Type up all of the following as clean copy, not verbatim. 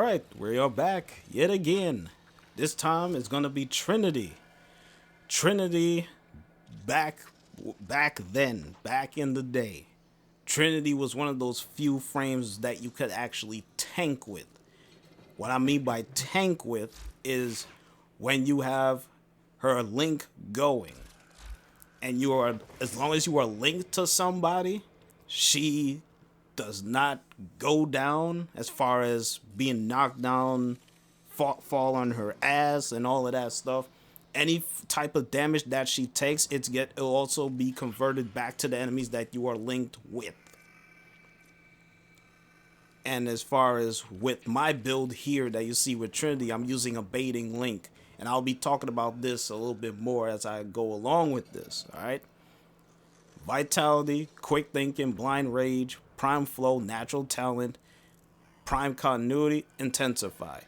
Alright, we are back yet again. This time it's gonna be Trinity. Trinity back then, back in the day. Trinity was one of those few frames that you could actually tank with. What I mean by tank with is when you have her link going. And you are, as long as you are linked to somebody, she does not go down as far as being knocked down, fall on her ass and all of that stuff. Any type of damage that she takes, it'll also be converted back to the enemies that you are linked with. And as far as with my build here that you see with Trinity, I'm using a baiting link. And I'll be talking about this a little bit more as I go along with this, alright? Vitality, quick thinking, blind rage, prime flow, natural talent, prime continuity, intensify.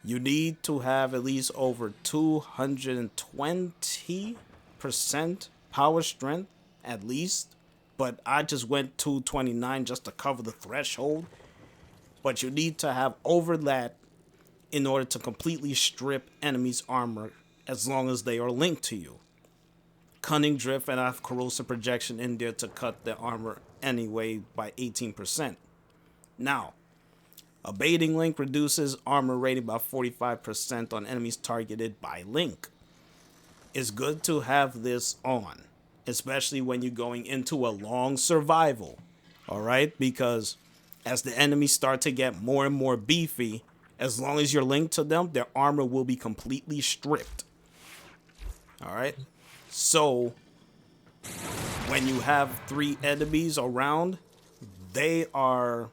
You need to have at least over 220% power strength, at least. But I just went 229 just to cover the threshold. But you need to have over that in order to completely strip enemies' armor as long as they are linked to you. Cunning drift, and I have corrosive projection in there to cut the armor anyway by 18%. Now, a baiting link reduces armor rating by 45% on enemies targeted by link. It's good to have this on, especially when you're going into a long survival, alright? Because as the enemies start to get more and more beefy, as long as you're linked to them, their armor will be completely stripped. Alright? So, when you have 3 enemies around, they are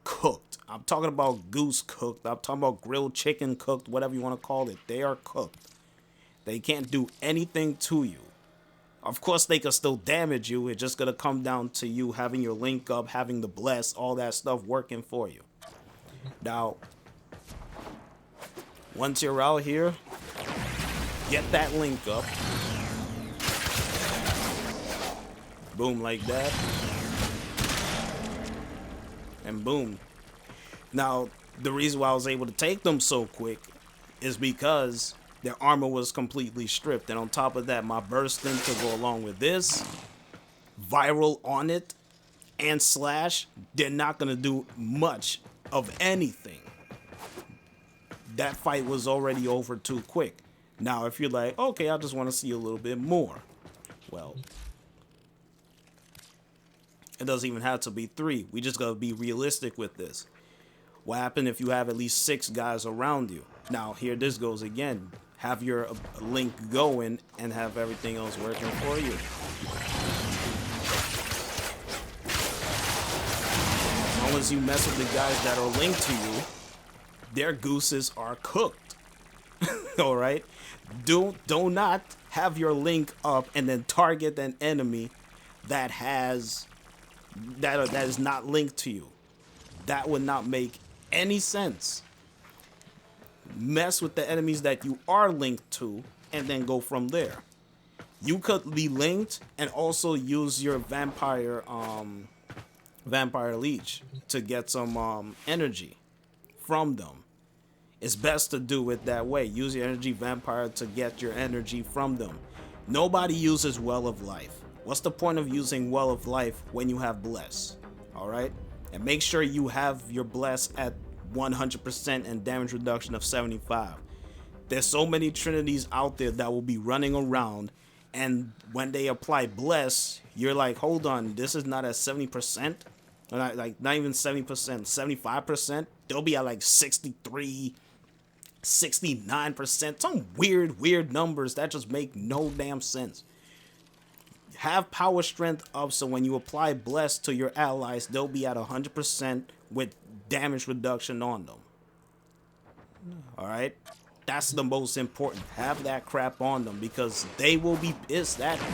cooked. I'm talking about goose cooked. I'm talking about grilled chicken cooked, whatever you want to call it. They are cooked. They can't do anything to you. Of course, they can still damage you. It's just going to come down to you having your link up, having the bless, all that stuff working for you. Now, once you're out here, get that link up. Boom, like that. And boom. Now, the reason why I was able to take them so quick is because their armor was completely stripped. And on top of that, my bursting to go along with this, viral on it, and slash, they're not going to do much of anything. That fight was already over too quick. Now, if you're like, okay, I just want to see a little bit more. Well, it doesn't even have to be 3. We just gotta be realistic with this. What happened if you have at least 6 guys around you? Now, here this goes again. Have your link going and have everything else working for you. As long as you mess with the guys that are linked to you, their gooses are cooked. Alright? Do not have your link up and then target an enemy that is not linked to you. That would not make any sense. Mess with the enemies that you are linked to and then go from there. You could be linked and also use your vampire leech to get some energy from them. It's best to do it that way. Use your energy vampire to get your energy from them. Nobody uses Well of Life. What's the point of using Well of Life when you have Bless? Alright? And make sure you have your Bless at 100% and damage reduction of 75. There's so many Trinities out there that will be running around, and when they apply Bless, you're like, hold on, this is not at 70%? Or not even 70%, 75%? They'll be at like 63, 69%. Some weird numbers that just make no damn sense. Have power strength up so when you apply Bless to your allies, they'll be at 100% with damage reduction on them. Alright? That's the most important. Have that crap on them because they will be pissed at you.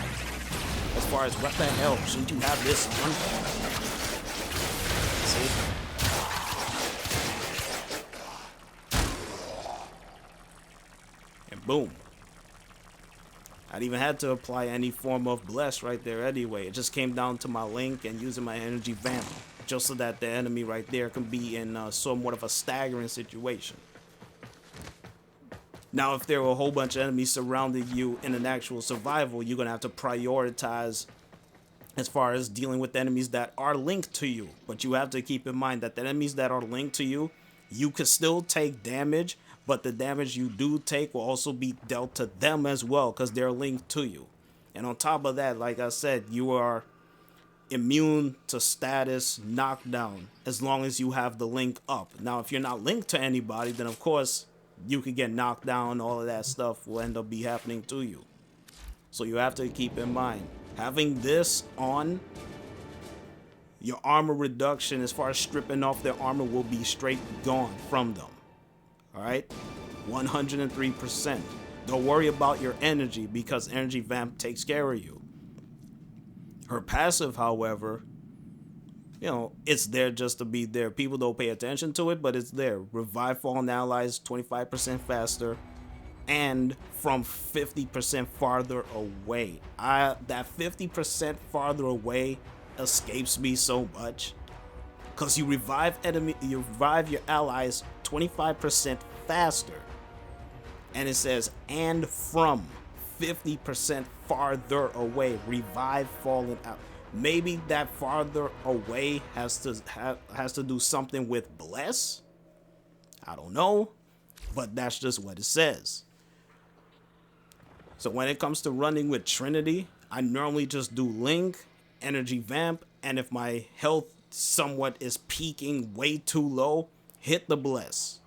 As far as what the hell, shouldn't you have this on? See? And boom. I didn't even had to apply any form of bless right there anyway. It just came down to my link and using my energy vamp just so that the enemy right there can be in somewhat of a staggering situation. Now, if there were a whole bunch of enemies surrounding you in an actual survival, you're going to have to prioritize as far as dealing with enemies that are linked to you. But you have to keep in mind that the enemies that are linked to you, you could still take damage, but the damage you do take will also be dealt to them as well because they're linked to you. And on top of that, like I said, you are immune to status knockdown as long as you have the link up. Now, if you're not linked to anybody, then of course you could get knocked down. All of that stuff will end up be happening to you. So you have to keep in mind, having this on, your armor reduction as far as stripping off their armor will be straight gone from them. All right, 103%. Don't worry about your energy because energy vamp takes care of you. Her passive, however, you know, it's there just to be there. People don't pay attention to it, but it's there. Revive fallen allies 25% faster and from 50% farther away. That 50% farther away escapes me so much because you revive your allies 25% faster, and it says and from 50% farther away. Revive fallen out. Maybe that farther away has to do something with bless. I don't know, but that's just what it says. So when it comes to running with Trinity, I normally just do Link, Energy Vamp, and if my health somewhat is peaking way too low, hit the bless.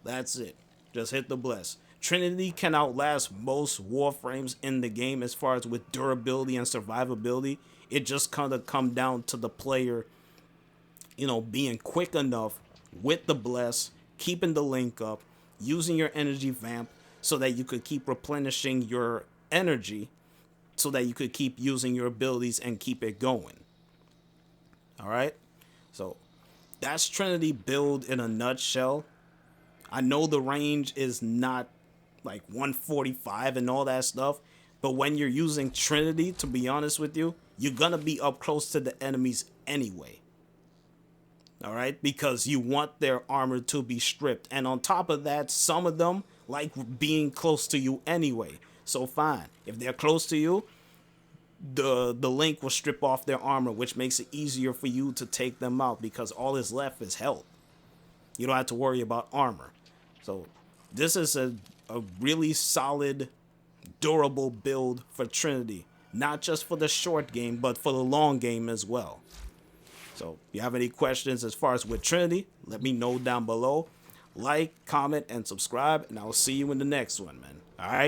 That's it. Just hit the bless. Trinity can outlast most Warframes in the game as far as with durability and survivability. It just kind of come down to the player, you know, being quick enough with the bless, keeping the link up, using your energy vamp so that you could keep replenishing your energy so that you could keep using your abilities and keep it going. All right. So that's Trinity build in a nutshell. I know the range is not like 145 and all that stuff, but when you're using Trinity, to be honest with you, you're going to be up close to the enemies anyway. All right, because you want their armor to be stripped. And on top of that, some of them like being close to you anyway. So fine, if they're close to you, the link will strip off their armor, which makes it easier for you to take them out because all is left is health. You don't have to worry about armor. So this is a really solid, durable build for Trinity. Not just for the short game, but for the long game as well. So if you have any questions as far as with Trinity, let me know down below. Like, comment, and subscribe, and I'll see you in the next one, man. All right?